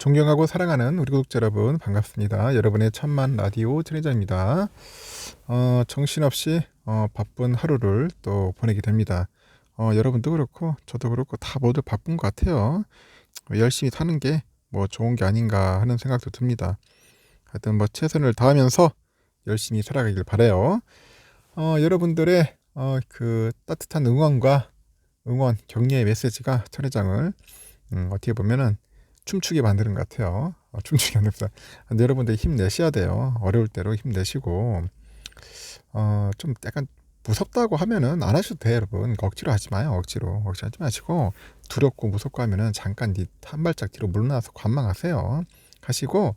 존경하고 사랑하는 우리 구독자 여러분 반갑습니다. 여러분의 천만 라디오 진행자입니다. 정신없이 바쁜 하루를 또 보내게 됩니다. 여러분도 그렇고 저도 그렇고 다 모두 바쁜 것 같아요. 열심히 사는 게 뭐 좋은 게 아닌가 하는 생각도 듭니다. 하여튼 뭐 최선을 다하면서 열심히 살아가길 바라요. 여러분들의 그 따뜻한 응원, 격려의 메시지가 천회장을 어떻게 보면은 춤추게 만드는 것 같아요. 춤추게 만듭니다. 근데 여러분들 힘내셔야 돼요. 어려울 때로 힘내시고 좀 약간 무섭다고 하면은 안 하셔도 돼요, 여러분. 억지로 하지 마요. 억지로 하지 마시고 두렵고 무섭고 하면은 잠깐 한 발짝 뒤로 물러나서 관망하세요. 하시고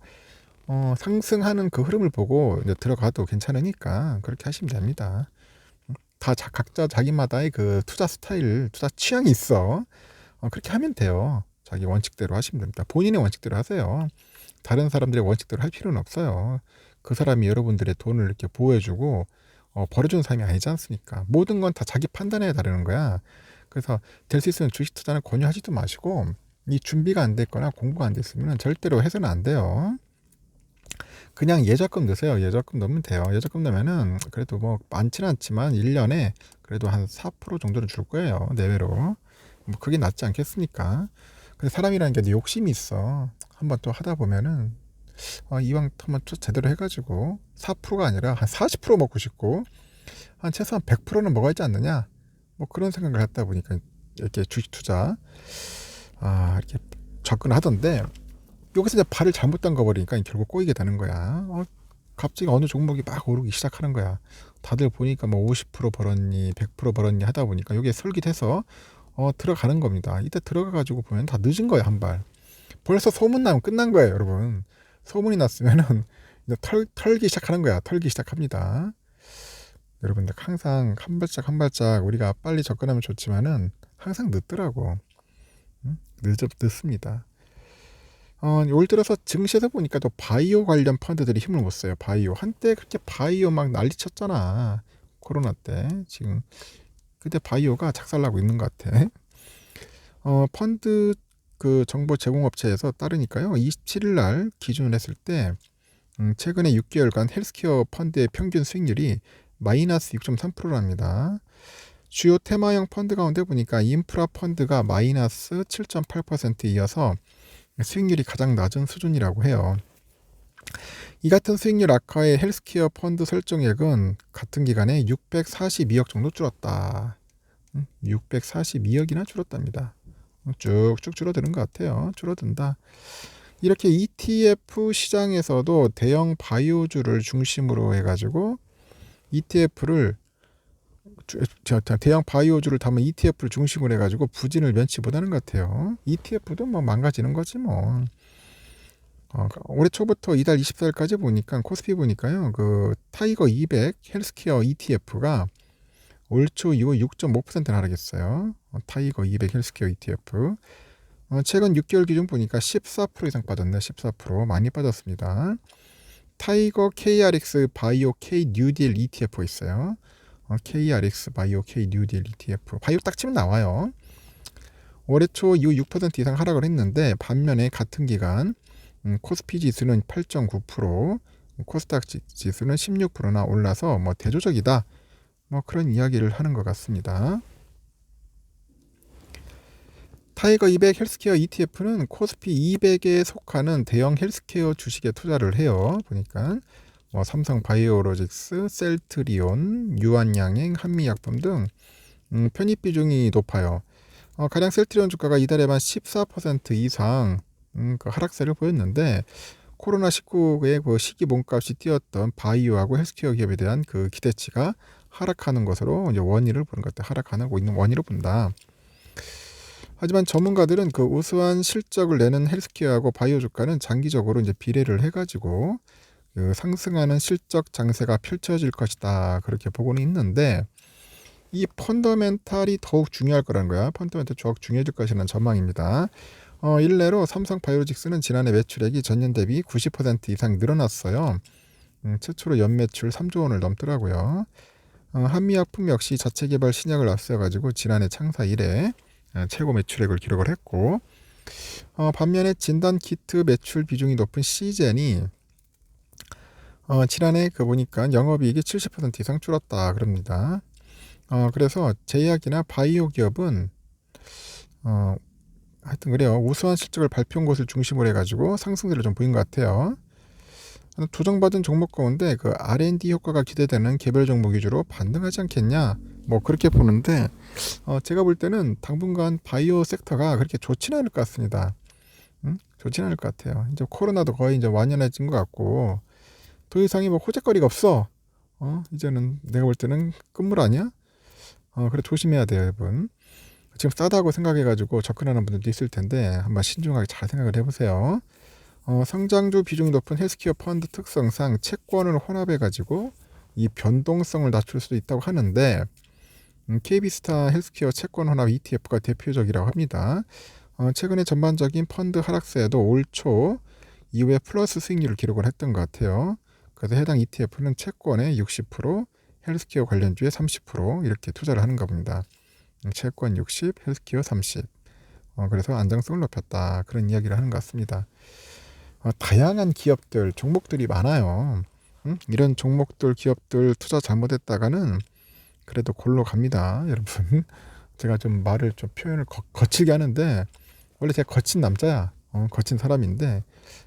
상승하는 그 흐름을 보고 이제 들어가도 괜찮으니까 그렇게 하시면 됩니다. 다 각자 자기마다의 그 투자 스타일, 투자 취향이 있어. 그렇게 하면 돼요. 자기 원칙대로 하시면 됩니다. 본인의 원칙대로 하세요. 다른 사람들의 원칙대로 할 필요는 없어요. 그 사람이 여러분들의 돈을 이렇게 보호해주고 벌어주는 사람이 아니지 않습니까? 모든 건 다 자기 판단에 다르는 거야. 그래서 될 수 있으면 주식 투자는 권유하지도 마시고 이 준비가 안 됐거나 공부가 안 됐으면 절대로 해서는 안 돼요. 그냥 예적금 넣으세요. 예적금 넣으면 돼요. 예적금 넣으면은 그래도 뭐 많지는 않지만 1년에 그래도 한 4% 정도는 줄 거예요. 내외로. 뭐 그게 낫지 않겠습니까? 근데 사람이라는 게 욕심이 있어. 한번 또 하다 보면은 이왕 한번 또 제대로 해가지고 4%가 아니라 한 40% 먹고 싶고 한 최소한 100%는 먹어야지 않느냐? 뭐 그런 생각을 했다 보니까 이렇게 주식 투자 이렇게 접근을 하던데 여기서 이제 발을 잘못 담가 버리니까 결국 꼬이게 되는 거야. 갑자기 어느 종목이 막 오르기 시작하는 거야. 다들 보니까 뭐 50% 벌었니, 100% 벌었니 하다 보니까 여기에 설깃해서 들어가는 겁니다. 이때 들어가가지고 보면 다 늦은 거예요, 한 발. 벌써 소문 나면 끝난 거예요, 여러분. 소문이 났으면은 이제 털기 시작하는 거야. 털기 시작합니다. 여러분들 항상 한 발짝 한 발짝 우리가 빨리 접근하면 좋지만은 항상 늦더라고. 늦습니다. 올 들어서 증시에서 보니까 또 바이오 관련 펀드들이 힘을 못 써요. 바이오. 한때 그렇게 바이오 막 난리 쳤잖아. 코로나 때. 지금 그때 바이오가 작살나고 있는 것 같아. 펀드 그 정보 제공업체에서 따르니까요. 27일 날 기준을 했을 때 최근에 6개월간 헬스케어 펀드의 평균 수익률이 마이너스 6.3%랍니다. 주요 테마형 펀드 가운데 보니까 인프라 펀드가 마이너스 7.8% 이어서 수익률이 가장 낮은 수준이라고 해요. 이 같은 수익률 악화의 헬스케어 펀드 설정액은 같은 기간에 642억 정도 줄었다. 642억이나 줄었답니다. 쭉쭉 줄어드는 것 같아요. 줄어든다. 이렇게 ETF 시장에서도 대형 바이오주를 중심으로 해가지고 ETF를 대형 바이오주를 담은 ETF를 중심으로 해가지고 부진을 면치 못하는 것 같아요. ETF도 뭐 망가지는 거지 뭐. 올해 초부터 이달 24일까지 보니까 코스피 보니까요. 그 타이거 200 헬스케어 ETF가 올 초 이후 6.5% 하락했어요. 타이거 200 헬스케어 ETF. 최근 6개월 기준 보니까 14% 이상 빠졌네. 14% 많이 빠졌습니다. 타이거 KRX 바이오 K 뉴딜 ETF 있어요. KRX 바이오 K 뉴딜 ETF. 바이오 딱 치면 나와요. 올해 초 이후 6% 이상 하락을 했는데 반면에 같은 기간 코스피 지수는 8.9%, 코스닥 지수는 16%나 올라서 뭐 대조적이다. 뭐 그런 이야기를 하는 것 같습니다. 타이거 200 헬스케어 ETF는 코스피 200에 속하는 대형 헬스케어 주식에 투자를 해요. 보니까 뭐 삼성 바이오로직스, 셀트리온, 유한양행, 한미약품 등 편입 비중이 높아요. 가령 셀트리온 주가가 이달에만 14% 이상 그 하락세를 보였는데 코로나19의 그 시기 몸값이 뛰었던 바이오하고 헬스케어 기업에 대한 그 기대치가 하락하는 것으로 이제 원인을 보는 것 같아요. 하락하고 있는 원인으로 본다. 하지만 전문가들은 그 우수한 실적을 내는 헬스케어하고 바이오 주가는 장기적으로 이제 비례를 해가지고 그 상승하는 실적 장세가 펼쳐질 것이다. 그렇게 보고는 있는데 이 펀더멘탈이 더욱 중요할 거라는 거야. 펀더멘탈 더욱 중요해질 것이라는 전망입니다. 일례로 삼성 바이오로직스는 지난해 매출액이 전년 대비 90% 이상 늘어났어요. 최초로 연매출 3조 원을 넘더라고요. 한미약품 역시 자체 개발 신약을 앞세워가지고 지난해 창사 이래 최고 매출액을 기록을 했고 반면에 진단 키트 매출 비중이 높은 시젠이 지난해 보니까 영업이익이 70% 이상 줄었다 그럽니다. 그래서 제약이나 바이오 기업은 하여튼 그래요. 우수한 실적을 발표한 곳을 중심으로 해가지고 상승세를 좀 보인 것 같아요. 조정받은 종목 가운데 R&D 효과가 기대되는 개별 종목 위주로 반등하지 않겠냐, 뭐 그렇게 보는데 제가 볼 때는 당분간 바이오 섹터가 그렇게 좋지는 않을 것 같습니다. 좋지는 않을 것 같아요. 이제 코로나도 거의 이제 완연해진 것 같고 더 이상이 뭐 호재거리가 없어. 이제는 내가 볼 때는 끝물 아니야? 그래 조심해야 돼요, 여러분. 지금 싸다고 생각해가지고 접근하는 분들도 있을 텐데 한번 신중하게 잘 생각을 해보세요. 상장주 비중이 높은 헬스케어 펀드 특성상 채권을 혼합해가지고 이 변동성을 낮출 수도 있다고 하는데 KB스타 헬스케어 채권 혼합 ETF가 대표적이라고 합니다. 최근에 전반적인 펀드 하락세에도 올 초 이후에 플러스 수익률을 기록을 했던 것 같아요. 그래서 해당 ETF는 채권의 60%, 헬스케어 관련주의 30% 이렇게 투자를 하는가 봅니다. 채권 60, 헬스케어 30. 그래서 안정성을 높였다. 그런 이야기를 하는 것 같습니다. 다양한 기업들, 종목들이 많아요. 이런 종목들, 기업들 투자 잘못했다가는 그래도 골로 갑니다, 여러분. 제가 좀 말을 좀 표현을 거칠게 하는데 원래 제가 거친 남자야. 거친 사람인데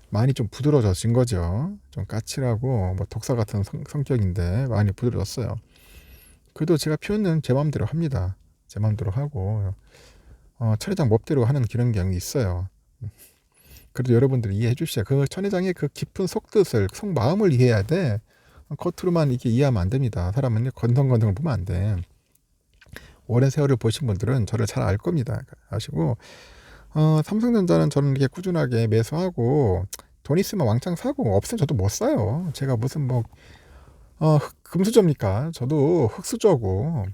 많이 좀 부드러워진 거죠. 좀 까칠하고 뭐 독사 같은 성격인데 많이 부드러졌어요. 그래도 제가 표현은 제 마음대로 합니다. 제 마음대로 하고 천회장 멋대로 하는 그런 경향이 있어요. 그래도 여러분들이 이해해 주시죠. 천회장의 깊은 속뜻을, 속마음을 이해해야 돼. 겉으로만 이게 이해하면 안 됩니다. 사람은 건성건성을 보면 안 돼. 오랜 세월을 보신 분들은 저를 잘 알 겁니다. 아시고 삼성전자는 저는 이렇게 꾸준하게 매수하고 돈 있으면 왕창 사고 없으면 저도 못 사요. 제가 무슨 뭐 금수저입니까? 저도 흙수저고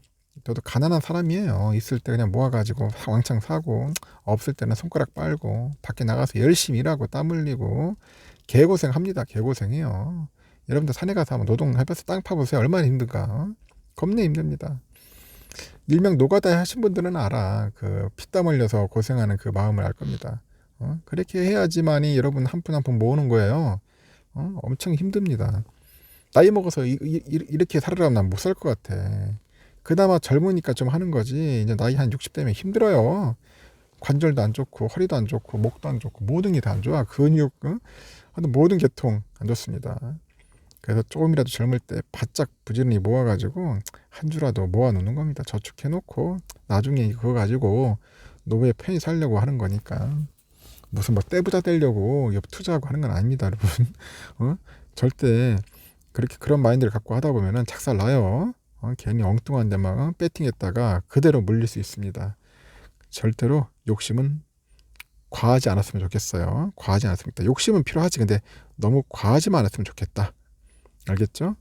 저도 가난한 사람이에요. 있을 때 그냥 모아가지고 왕창 사고 없을 때는 손가락 빨고 밖에 나가서 열심히 일하고 땀 흘리고 개고생합니다. 개고생해요. 여러분들 산에 가서 한번 노동해봐서 땅 파보세요. 얼마나 힘든가. 겁내 힘듭니다. 일명 노가다 하신 분들은 알아. 피땀 흘려서 고생하는 그 마음을 알 겁니다. 그렇게 해야지만이 여러분 한 푼 한 푼 모으는 거예요. 엄청 힘듭니다. 나이 먹어서 이렇게 살으라면 난 못 살 것 같아. 그나마 젊으니까 좀 하는 거지. 이제 나이 한 60 되면 힘들어요. 관절도 안 좋고 허리도 안 좋고 목도 안 좋고 모든 게 다 안 좋아. 근육, 모든 계통 안 좋습니다. 그래서 조금이라도 젊을 때 바짝 부지런히 모아가지고 한 주라도 모아놓는 겁니다. 저축해놓고 나중에 그거 가지고 노후에 편히 살려고 하는 거니까 무슨 뭐 떼부자 되려고 투자하고 하는 건 아닙니다, 여러분. 절대 그렇게 그런 마인드를 갖고 하다 보면은 착살 나요. 괜히 엉뚱한 데만 배팅했다가 그대로 물릴 수 있습니다. 절대로 욕심은 과하지 않았으면 좋겠어요. 과하지 않았습니다. 욕심은 필요하지. 근데 너무 과하지만 않았으면 좋겠다. 알겠죠?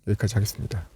여기까지 하겠습니다.